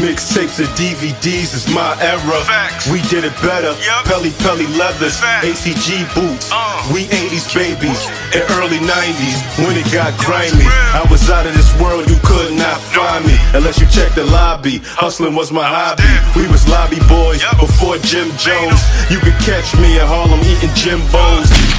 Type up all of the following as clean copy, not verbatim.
Mixtapes and DVDs is my era. Facts. We did it better. Yep. Pelly leathers, Facts. ACG boots. We 80s babies and early 90s when it got grimy. real. I was out of this world, you could not find me unless you check the lobby. Hustling was my hobby. We was lobby boys Yep. before Jim Jones. You could catch me at Harlem eating Jimbos.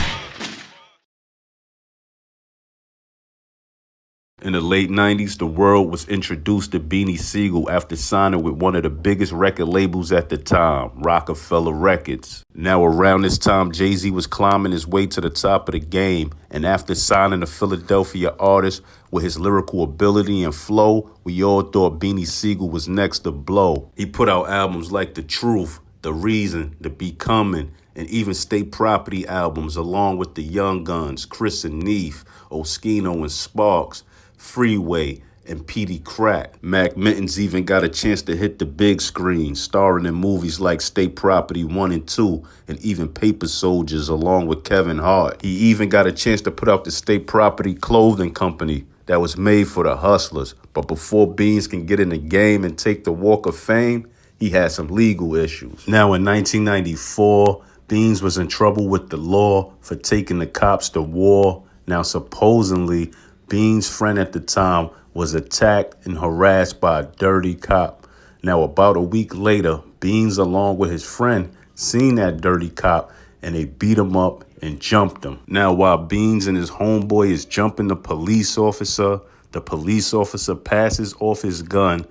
In the late 90s, the world was introduced to Beanie Sigel after signing with one of the biggest record labels at the time, Rockefeller Records. Now, around this time, Jay-Z was climbing his way to the top of the game, and after signing a Philadelphia artist with his lyrical ability and flow, we all thought Beanie Sigel was next to blow. He put out albums like The Truth, The Reason, The Becoming, and even State Property albums along with the Young Guns, Chris and Neef, Oskino and Sparks, Freeway, and Petey Crack. Mac Mittens even got a chance to hit the big screen, starring in movies like State Property 1 and 2, and even Paper Soldiers along with Kevin Hart. He even got a chance to put out the State Property clothing company that was made for the hustlers. But before Beans can get in the game and take the Walk of Fame, he had some legal issues. Now in 1994, Beans was in trouble with the law for taking the cops to war. Now supposedly, Beans' friend at the time was attacked and harassed by a dirty cop. Now, about a week later, Beans, along with his friend, seen that dirty cop and they beat him up and jumped him. Now, while Beans and his homeboy is jumping the police officer passes off his gun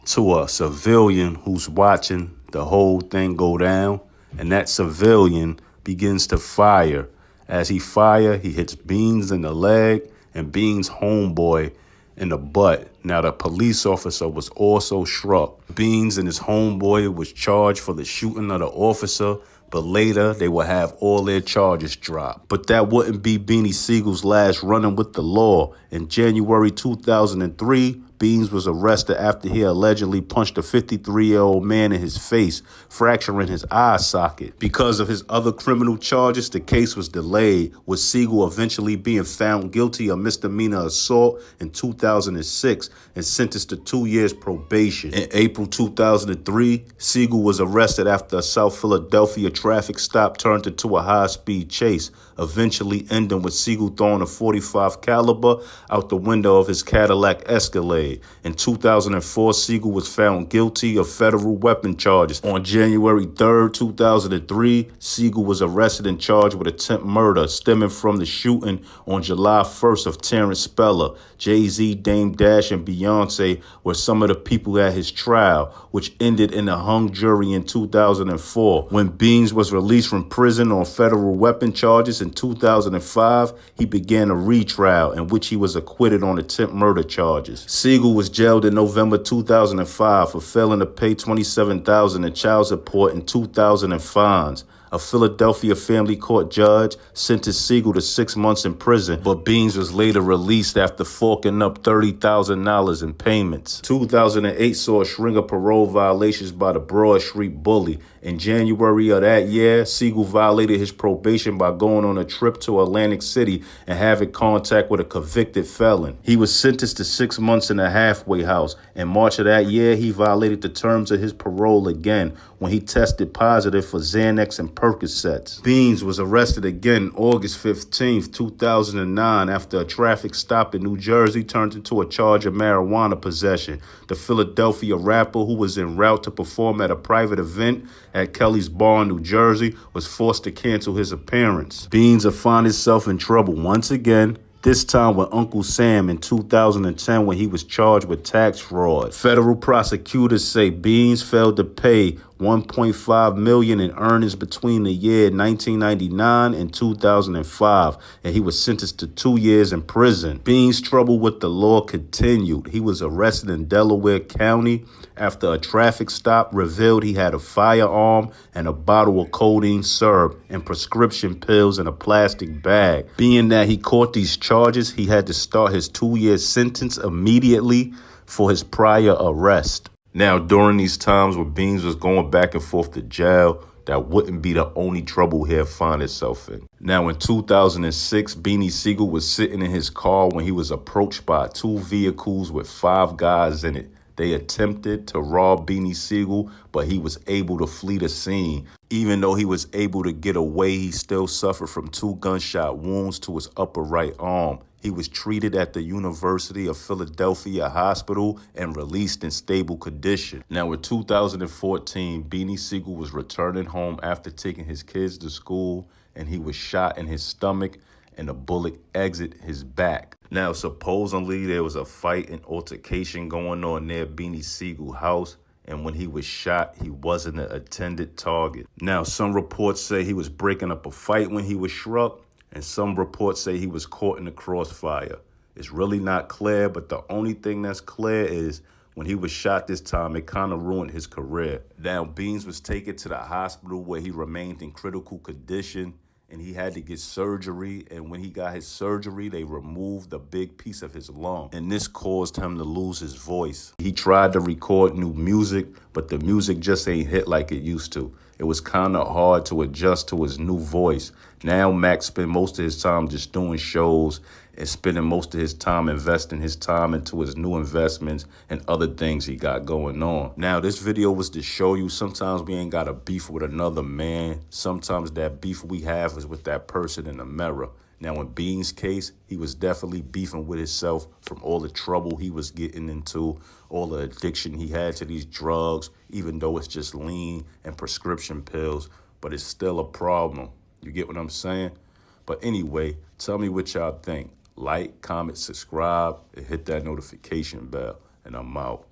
to a civilian who's watching the whole thing go down, and that civilian begins to fire. As he fires, he hits Beans in the leg and Beans' homeboy in the butt. Now, the police officer was also struck. Beans and his homeboy was charged for the shooting of the officer, but later they would have all their charges dropped. But that wouldn't be Beanie Sigel's last run-in with the law. In January 2003, Beans was arrested after he allegedly punched a 53-year-old man in his face, fracturing his eye socket. Because of his other criminal charges, the case was delayed, with Sigel eventually being found guilty of misdemeanor assault in 2006 and sentenced to 2 years probation. In April 2003, Sigel was arrested after a South Philadelphia traffic stop turned into a high-speed chase, eventually ending with Sigel throwing a .45 caliber out the window of his Cadillac Escalade. In 2004, Sigel was found guilty of federal weapon charges. On January 3rd, 2003, Sigel was arrested and charged with attempted murder stemming from the shooting on July 1st of Terrence Speller. Jay-Z, Dame Dash, and Beyonce were some of the people at his trial, which ended in a hung jury in 2004. When Beans was released from prison on federal weapon charges in 2005, he began a retrial in which he was acquitted on attempted murder charges. Sigel was jailed in November 2005 for failing to pay $27,000 in child support and $2,000 in fines. A Philadelphia family court judge sentenced Sigel to 6 months in prison, but Beans was later released after forking up $30,000 in payments. 2008 saw a string of parole violations by the Broad Street Bully. In January of that year, Sigel violated his probation by going on a trip to Atlantic City and having contact with a convicted felon. He was sentenced to 6 months in a halfway house. In March of that year, he violated the terms of his parole again when he tested positive for Xanax and Percocets. Beans was arrested again August 15th, 2009 after a traffic stop in New Jersey turned into a charge of marijuana possession. The Philadelphia rapper, who was en route to perform at a private event at Kelly's Bar in New Jersey, was forced to cancel his appearance. Beans will find himself in trouble once again, this time with Uncle Sam in 2010 when he was charged with tax fraud. Federal prosecutors say Beans failed to pay $1.5 million in earnings between the year 1999 and 2005, and he was sentenced to 2 years in prison. Beans' trouble with the law continued. He was arrested in Delaware County after a traffic stop revealed he had a firearm and a bottle of codeine syrup and prescription pills in a plastic bag. Being that he caught these charges, he had to start his 2-year sentence immediately for his prior arrest. Now, during these times when Beans was going back and forth to jail, that wouldn't be the only trouble he'd find himself in. Now, in 2006, Beanie Sigel was sitting in his car when he was approached by 2 vehicles with 5 guys in it. They attempted to rob Beanie Sigel, but he was able to flee the scene. Even though he was able to get away, he still suffered from 2 gunshot wounds to his upper right arm. He was treated at the University of Philadelphia Hospital and released in stable condition. Now, in 2014, Beanie Sigel was returning home after taking his kids to school, and he was shot in his stomach and a bullet exited his back. Now, supposedly, there was a fight and altercation going on near Beanie Sigel's house, and when he was shot, he wasn't an intended target. Now, some reports say he was breaking up a fight when he was struck, and some reports say he was caught in the crossfire. It's really not clear, but the only thing that's clear is when he was shot this time, it kind of ruined his career. Now, Beans was taken to the hospital where he remained in critical condition, and he had to get surgery. And when he got his surgery, they removed a big piece of his lung, and this caused him to lose his voice. He tried to record new music, but the music just ain't hit like it used to. It was kind of hard to adjust to his new voice. Now Mac spent most of his time just doing shows and spending most of his time investing his time into his new investments and other things he got going on. Now, this video was to show you sometimes we ain't got a beef with another man. Sometimes that beef we have is with that person in the mirror. Now, in Bean's case, he was definitely beefing with himself from all the trouble he was getting into, all the addiction he had to these drugs, even though it's just lean and prescription pills, but it's still a problem. You get what I'm saying? But anyway, tell me what y'all think. Like, comment, subscribe, and hit that notification bell, and I'm out.